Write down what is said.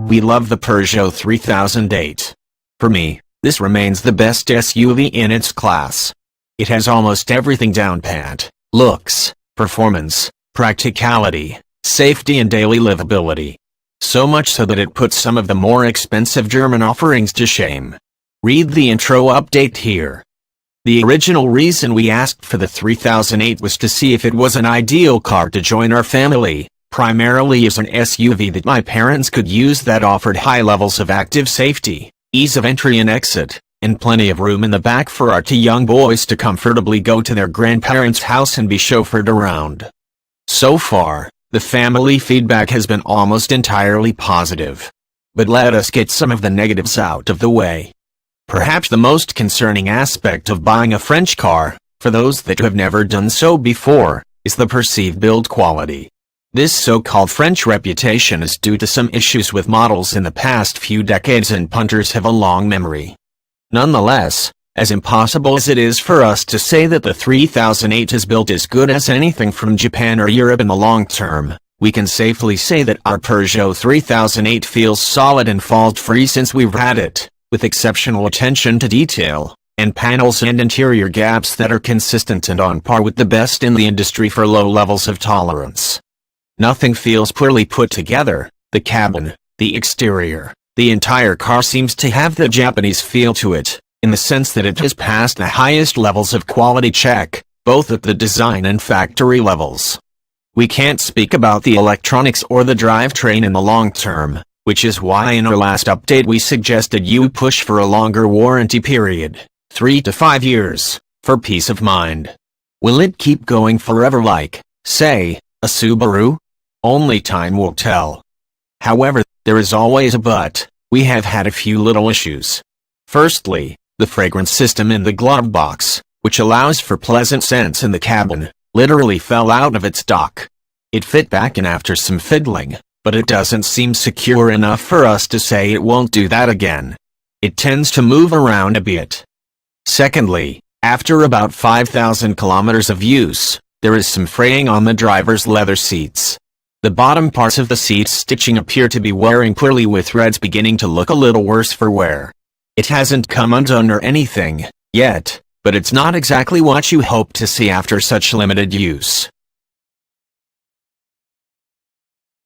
We love the Peugeot 3008. For me, this remains the best SUV in its class. It has almost everything down pat: looks, performance, practicality, safety and daily livability. So much so that it puts some of the more expensive German offerings to shame. Read the intro update here. The original reason we asked for the 3008 was to see if it was an ideal car to join our family, primarily as an SUV that my parents could use that offered high levels of active safety, ease of entry and exit, and plenty of room in the back for our two young boys to comfortably go to their grandparents' house and be chauffeured around. So far, the family feedback has been almost entirely positive. But let us get some of the negatives out of the way. Perhaps the most concerning aspect of buying a French car, for those that have never done so before, is the perceived build quality. This so-called French reputation is due to some issues with models in the past few decades, and punters have a long memory. Nonetheless, as impossible as it is for us to say that the 3008 is built as good as anything from Japan or Europe in the long term, we can safely say that our Peugeot 3008 feels solid and fault-free since we've had it, with exceptional attention to detail, and panels and interior gaps that are consistent and on par with the best in the industry for low levels of tolerance. Nothing feels poorly put together: the cabin, the exterior, the entire car seems to have the Japanese feel to it, in the sense that it has passed the highest levels of quality check, both at the design and factory levels. We can't speak about the electronics or the drivetrain in the long term, which is why in our last update we suggested you push for a longer warranty period, 3 to 5 years, for peace of mind. Will it keep going forever like, say, a Subaru? Only time will tell. However, there is always a but. We have had a few little issues. Firstly, the fragrance system in the glove box, which allows for pleasant scents in the cabin, literally fell out of its dock. It fit back in after some fiddling, but it doesn't seem secure enough for us to say it won't do that again. It tends to move around a bit. Secondly, after about 5,000 kilometers of use, there is some fraying on the driver's leather seats. The bottom parts of the seat stitching appear to be wearing poorly, with threads beginning to look a little worse for wear. It hasn't come undone or anything, yet, but it's not exactly what you hope to see after such limited use.